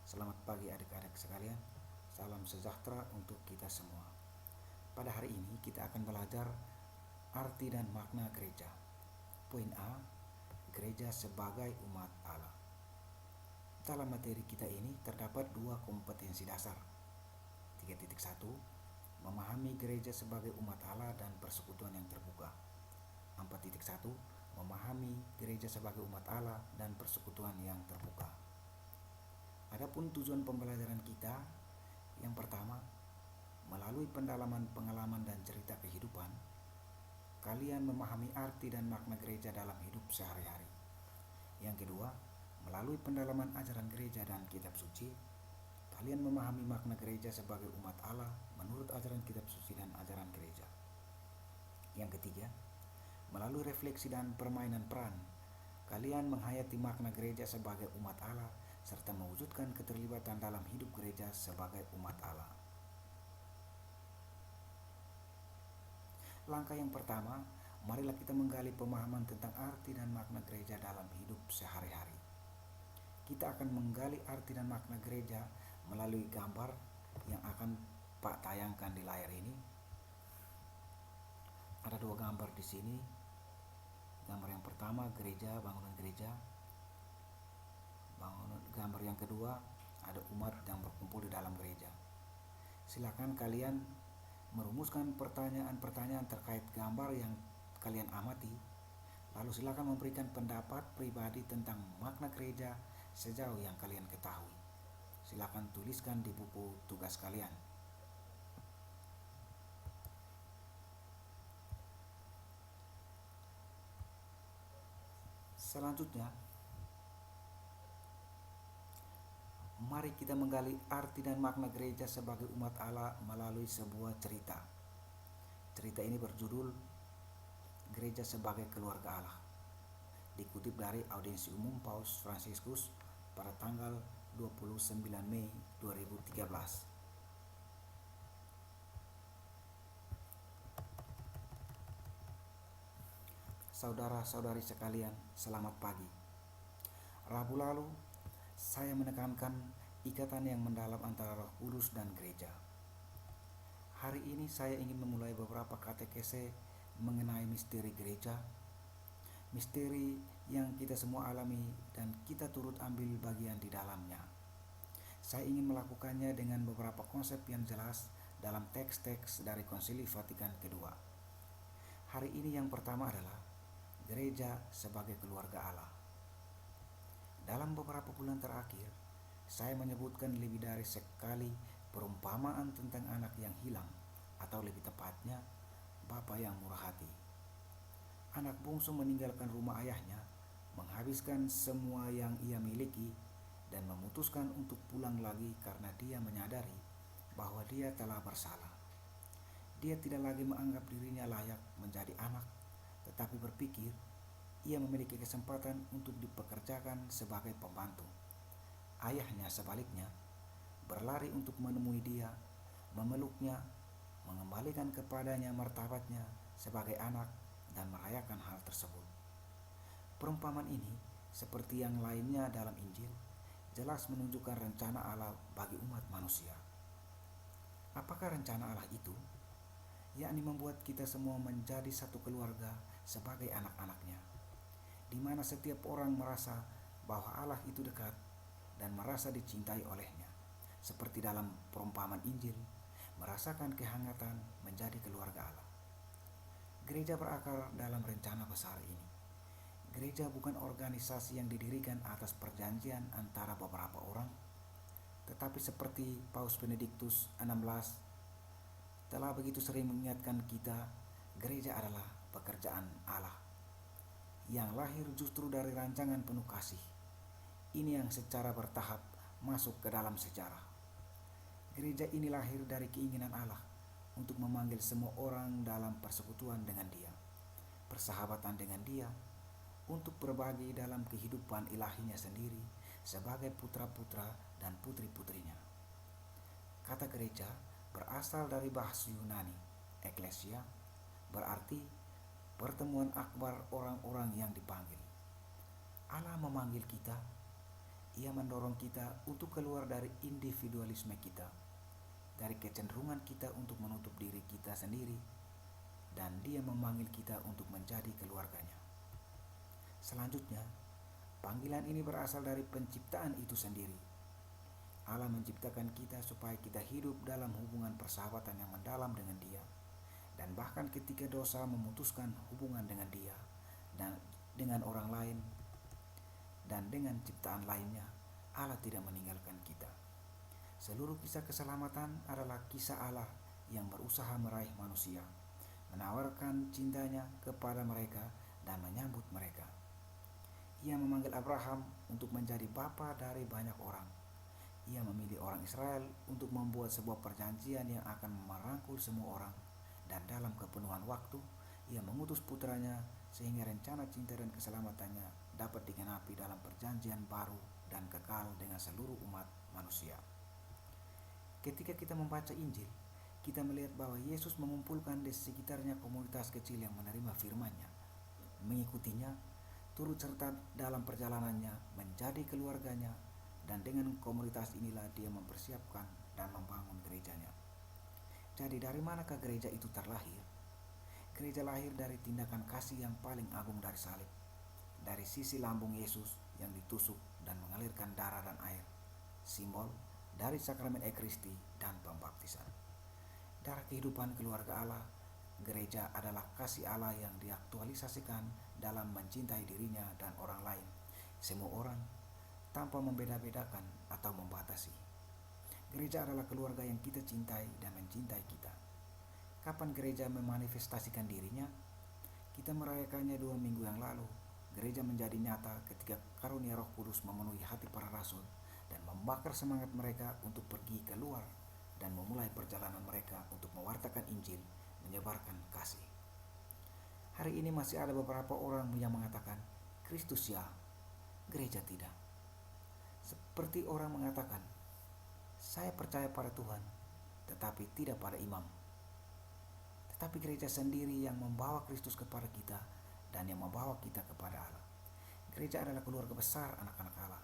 Selamat pagi adik-adik sekalian. Salam sejahtera untuk kita semua. Pada hari ini kita akan belajar arti dan makna gereja. Poin A, gereja sebagai umat Allah. Dalam materi kita ini terdapat dua kompetensi dasar. 3.1, memahami gereja sebagai umat Allah dan persekutuan yang terbuka. 4.1, memahami gereja sebagai umat Allah dan persekutuan yang terbuka. Adapun tujuan pembelajaran kita, yang pertama, melalui pendalaman pengalaman dan cerita kehidupan, kalian memahami arti dan makna gereja dalam hidup sehari-hari. Yang kedua, melalui pendalaman ajaran gereja dan kitab suci, kalian memahami makna gereja sebagai umat Allah menurut ajaran kitab suci dan ajaran gereja. Yang ketiga, melalui refleksi dan permainan peran, kalian menghayati makna gereja sebagai umat Allah serta mewujudkan keterlibatan dalam hidup gereja sebagai umat Allah. Langkah yang pertama, marilah kita menggali pemahaman tentang arti dan makna gereja dalam hidup sehari-hari. Kita akan menggali arti dan makna gereja melalui gambar yang akan Pak tayangkan di layar ini. Ada dua gambar di sini. Gambar yang pertama gereja, bangunan gereja. Gambar yang kedua ada umat yang berkumpul di dalam gereja. Silakan kalian merumuskan pertanyaan-pertanyaan terkait gambar yang kalian amati. Lalu silakan memberikan pendapat pribadi tentang makna gereja sejauh yang kalian ketahui. Silakan tuliskan di buku tugas kalian. Selanjutnya, mari kita menggali arti dan makna gereja sebagai umat Allah melalui sebuah cerita. Cerita ini berjudul Gereja sebagai Keluarga Allah. Dikutip dari audiensi umum Paus Fransiskus pada tanggal 29 Mei 2013. Saudara-saudari sekalian, selamat pagi. Rabu lalu, saya menekankan ikatan yang mendalam antara Roh Kudus dan gereja. Hari ini saya ingin memulai beberapa katekese mengenai misteri gereja, misteri yang kita semua alami dan kita turut ambil bagian di dalamnya. Saya ingin melakukannya dengan beberapa konsep yang jelas dalam teks-teks dari Konsili Vatikan II. Hari ini yang pertama adalah gereja sebagai keluarga Allah. Dalam beberapa bulan terakhir, saya menyebutkan lebih dari sekali perumpamaan tentang anak yang hilang, atau lebih tepatnya, bapa yang murah hati. Anak bungsu meninggalkan rumah ayahnya, menghabiskan semua yang ia miliki, dan memutuskan untuk pulang lagi karena dia menyadari bahwa dia telah bersalah. Dia tidak lagi menganggap dirinya layak menjadi anak, tetapi berpikir ia memiliki kesempatan untuk dipekerjakan sebagai pembantu. Ayahnya sebaliknya berlari untuk menemui dia, memeluknya, mengembalikan kepadanya martabatnya sebagai anak dan merayakan hal tersebut. Perumpamaan ini, seperti yang lainnya dalam Injil, jelas menunjukkan rencana Allah bagi umat manusia. Apakah rencana Allah itu? Yakni membuat kita semua menjadi satu keluarga sebagai anak-anaknya, di mana setiap orang merasa bahwa Allah itu dekat dan merasa dicintai olehnya. Seperti dalam perumpamaan Injil, merasakan kehangatan menjadi keluarga Allah. Gereja berakar dalam rencana besar ini. Gereja bukan organisasi yang didirikan atas perjanjian antara beberapa orang, tetapi seperti Paus Benediktus XVI telah begitu sering mengingatkan kita, gereja adalah pekerjaan Allah yang lahir justru dari rancangan penuh kasih. Ini yang secara bertahap masuk ke dalam sejarah. Gereja ini lahir dari keinginan Allah untuk memanggil semua orang dalam persekutuan dengan Dia, persahabatan dengan Dia, untuk berbagi dalam kehidupan ilahinya sendiri sebagai putra-putra dan putri-putrinya. Kata gereja berasal dari bahasa Yunani, eklesia, berarti pertemuan akbar orang-orang yang dipanggil. Allah memanggil kita, Ia mendorong kita untuk keluar dari individualisme kita, dari kecenderungan kita untuk menutup diri kita sendiri, dan Dia memanggil kita untuk menjadi keluarganya. Selanjutnya, panggilan ini berasal dari penciptaan itu sendiri. Allah menciptakan kita supaya kita hidup dalam hubungan persahabatan yang mendalam dengan Dia. Dan bahkan ketika dosa memutuskan hubungan dengan Dia dan dengan orang lain dan dengan ciptaan lainnya, Allah tidak meninggalkan kita. Seluruh kisah keselamatan adalah kisah Allah yang berusaha meraih manusia, menawarkan cintanya kepada mereka dan menyambut mereka. Ia memanggil Abraham untuk menjadi bapa dari banyak orang. Ia memilih orang Israel untuk membuat sebuah perjanjian yang akan merangkul semua orang. Dan dalam kepenuhan waktu, Ia mengutus putranya sehingga rencana cinta dan keselamatannya dapat digenapi dalam perjanjian baru dan kekal dengan seluruh umat manusia. Ketika kita membaca Injil, kita melihat bahwa Yesus mengumpulkan di sekitarnya komunitas kecil yang menerima firman-Nya, mengikutinya, turut serta dalam perjalanannya, menjadi keluarganya, dan dengan komunitas inilah Dia mempersiapkan dan membangun gerejanya. Jadi dari manakah gereja itu terlahir? Gereja lahir dari tindakan kasih yang paling agung dari salib, dari sisi lambung Yesus yang ditusuk dan mengalirkan darah dan air, simbol dari sakramen Ekristi dan pembaptisan. Darah kehidupan keluarga Allah, gereja adalah kasih Allah yang diaktualisasikan dalam mencintai dirinya dan orang lain, semua orang, tanpa membeda-bedakan atau membatasi. Gereja adalah keluarga yang kita cintai dan mencintai kita. Kapan gereja memanifestasikan dirinya? Kita merayakannya 2 minggu yang lalu. Gereja menjadi nyata ketika karunia Roh Kudus memenuhi hati para rasul dan membakar semangat mereka untuk pergi keluar dan memulai perjalanan mereka untuk mewartakan Injil, menyebarkan kasih. Hari ini masih ada beberapa orang yang mengatakan, Kristus ya, gereja tidak. Seperti orang mengatakan, saya percaya pada Tuhan, tetapi tidak pada imam. Tetapi gereja sendiri yang membawa Kristus kepada kita dan yang membawa kita kepada Allah. Gereja adalah keluarga besar anak-anak Allah.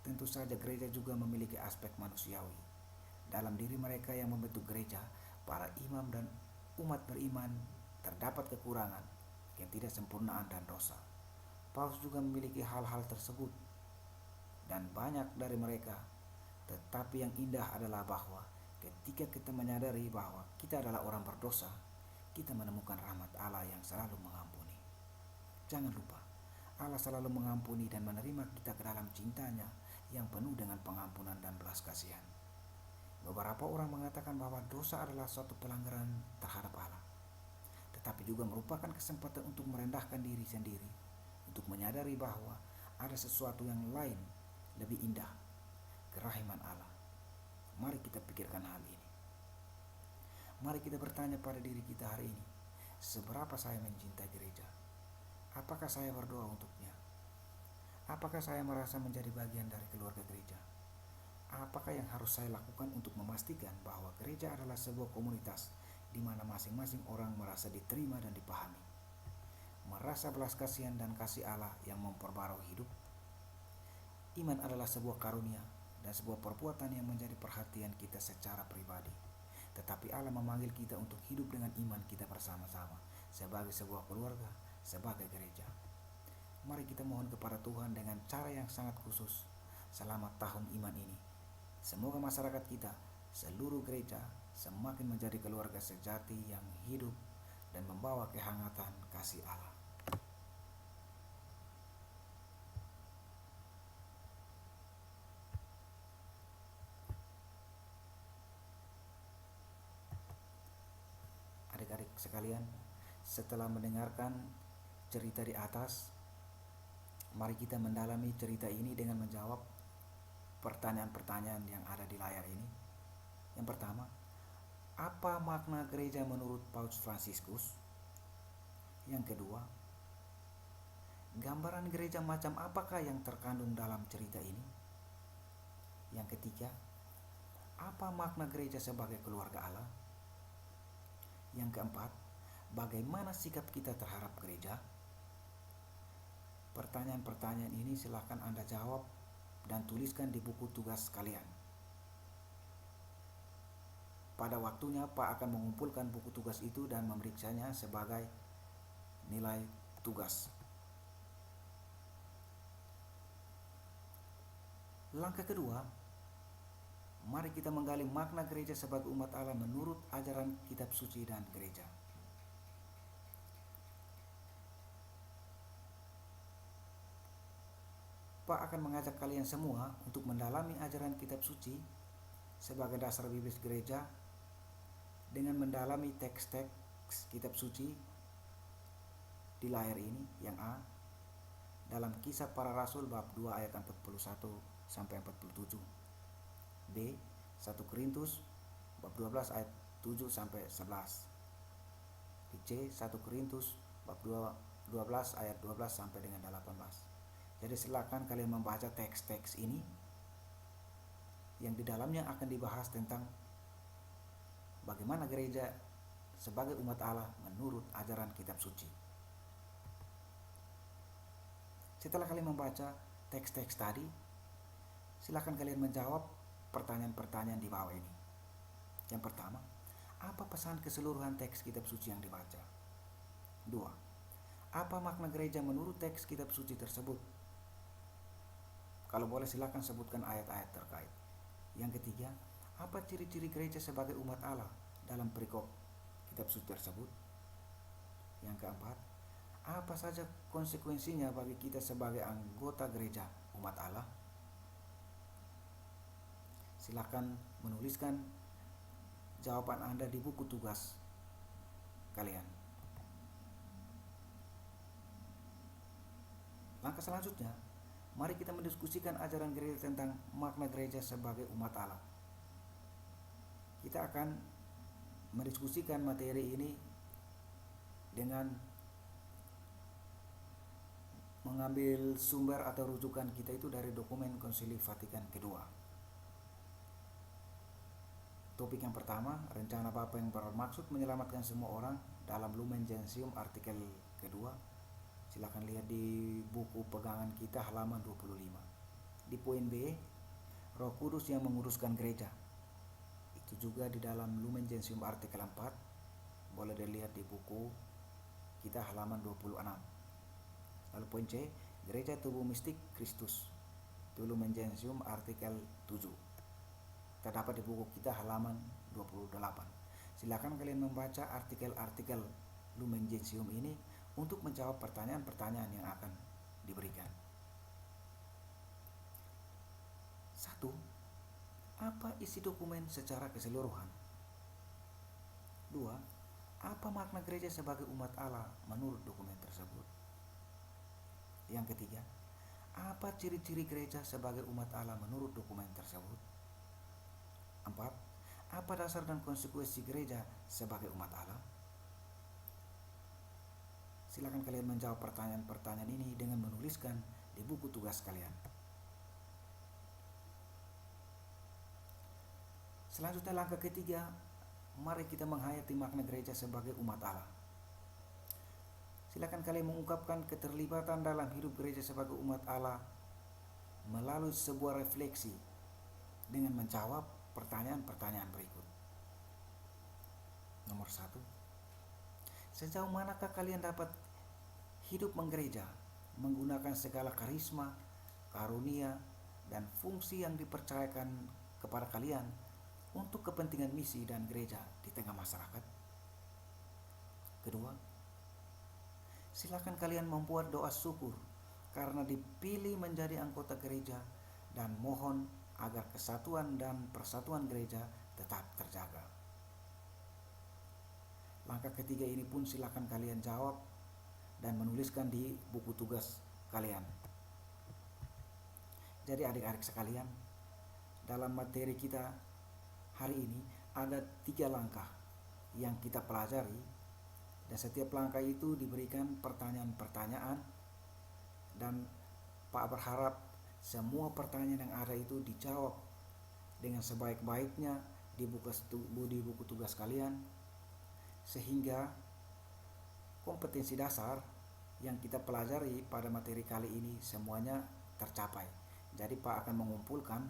Tentu saja gereja juga memiliki aspek manusiawi. Dalam diri mereka yang membentuk gereja, para imam dan umat beriman terdapat kekurangan, ketidaksempurnaan dan dosa. Paulus juga memiliki hal-hal tersebut dan banyak dari mereka. Tetapi yang indah adalah bahwa ketika kita menyadari bahwa kita adalah orang berdosa, kita menemukan rahmat Allah yang selalu mengampuni. Jangan lupa, Allah selalu mengampuni dan menerima kita ke dalam cintanya yang penuh dengan pengampunan dan belas kasihan. Beberapa orang mengatakan bahwa dosa adalah suatu pelanggaran terhadap Allah, tetapi juga merupakan kesempatan untuk merendahkan diri sendiri, untuk menyadari bahwa ada sesuatu yang lain, lebih indah, kerahiman Allah. Mari kita pikirkan hal ini. Mari kita bertanya pada diri kita hari ini, seberapa saya mencintai gereja? Apakah saya berdoa untuknya? Apakah saya merasa menjadi bagian dari keluarga gereja? Apakah yang harus saya lakukan untuk memastikan bahwa gereja adalah sebuah komunitas di mana masing-masing orang merasa diterima dan dipahami, merasa belas kasihan dan kasih Allah yang memperbarui hidup? Iman adalah sebuah karunia dan sebuah perbuatan yang menjadi perhatian kita secara pribadi. Tetapi Allah memanggil kita untuk hidup dengan iman kita bersama-sama sebagai sebuah keluarga, sebagai gereja. Mari kita mohon kepada Tuhan dengan cara yang sangat khusus selama tahun iman ini. Semoga masyarakat kita, seluruh gereja, semakin menjadi keluarga sejati yang hidup dan membawa kehangatan kasih Allah. Adik-adik sekalian, setelah mendengarkan cerita di atas, mari kita mendalami cerita ini dengan menjawab pertanyaan-pertanyaan yang ada di layar ini. Yang pertama, apa makna gereja menurut Paus Fransiskus? Yang kedua, gambaran gereja macam apakah yang terkandung dalam cerita ini? Yang ketiga, apa makna gereja sebagai keluarga Allah? Yang keempat, bagaimana sikap kita terhadap gereja? Pertanyaan-pertanyaan ini silakan Anda jawab dan tuliskan di buku tugas kalian. Pada waktunya Pak akan mengumpulkan buku tugas itu dan memeriksanya sebagai nilai tugas. Langkah kedua, mari kita menggali makna gereja sebagai umat Allah menurut ajaran kitab suci dan gereja. Pak akan mengajak kalian semua untuk mendalami ajaran kitab suci sebagai dasar biblis gereja dengan mendalami teks-teks kitab suci di layar ini. Yang A, dalam Kisah Para Rasul bab 2 ayat 41 sampai 47. B, 1 Korintus bab 12 ayat 7 sampai 11. Di C, 1 Korintus bab 12 ayat 12 sampai dengan 18. Jadi silakan kalian membaca teks-teks ini yang di dalamnya akan dibahas tentang bagaimana gereja sebagai umat Allah menurut ajaran kitab suci. Setelah kalian membaca teks-teks tadi, silakan kalian menjawab pertanyaan-pertanyaan di bawah ini. Yang pertama, apa pesan keseluruhan teks kitab suci yang dibaca? 2. Apa makna gereja menurut teks kitab suci tersebut? Kalau boleh silakan sebutkan ayat-ayat terkait. Yang ketiga, apa ciri-ciri gereja sebagai umat Allah dalam perikop kitab suci tersebut? Yang keempat, apa saja konsekuensinya bagi kita sebagai anggota gereja umat Allah? Silakan menuliskan jawaban Anda di buku tugas kalian. Langkah selanjutnya, mari kita mendiskusikan ajaran gereja tentang makna gereja sebagai umat Allah. Kita akan mendiskusikan materi ini dengan mengambil sumber atau rujukan kita itu dari dokumen Konsili Vatikan kedua. Topik yang pertama, rencana Bapa yang bermaksud menyelamatkan semua orang dalam Lumen Gentium artikel kedua. Silakan lihat di buku pegangan kita halaman 25. Di poin B, Roh Kudus yang menguruskan gereja. Itu juga di dalam Lumen Gentium artikel 4. Boleh dilihat di buku kita halaman 26. Lalu poin C, gereja tubuh mistik Kristus. Itu Lumen Gentium artikel 7. Terdapat di buku kita halaman 28. Silakan kalian membaca artikel-artikel Lumen Gentium ini untuk menjawab pertanyaan-pertanyaan yang akan diberikan. 1. Apa isi dokumen secara keseluruhan? 2. Apa makna gereja sebagai umat Allah menurut dokumen tersebut? Yang ketiga, apa ciri-ciri gereja sebagai umat Allah menurut dokumen tersebut? 4. Apa dasar dan konsekuensi gereja sebagai umat Allah? Silakan kalian menjawab pertanyaan-pertanyaan ini dengan menuliskan di buku tugas kalian. Selanjutnya langkah ketiga, mari kita menghayati makna gereja sebagai umat Allah. Silakan kalian mengungkapkan keterlibatan dalam hidup gereja sebagai umat Allah melalui sebuah refleksi dengan menjawab pertanyaan-pertanyaan berikut. Nomor 1. Sejauh manakah kalian dapat hidup menggereja menggunakan segala karisma, karunia, dan fungsi yang dipercayakan kepada kalian untuk kepentingan misi dan gereja di tengah masyarakat? Kedua, silakan kalian membuat doa syukur karena dipilih menjadi anggota gereja dan mohon agar kesatuan dan persatuan gereja tetap terjaga. Langkah ketiga ini pun silakan kalian jawab dan menuliskan di buku tugas kalian. Jadi adik-adik sekalian, dalam materi kita hari ini ada 3 langkah yang kita pelajari, dan setiap langkah itu diberikan pertanyaan-pertanyaan, dan Pak berharap semua pertanyaan yang ada itu dijawab dengan sebaik-baiknya di buku tugas kalian, sehingga kompetensi dasar yang kita pelajari pada materi kali ini semuanya tercapai. Jadi Pak akan mengumpulkan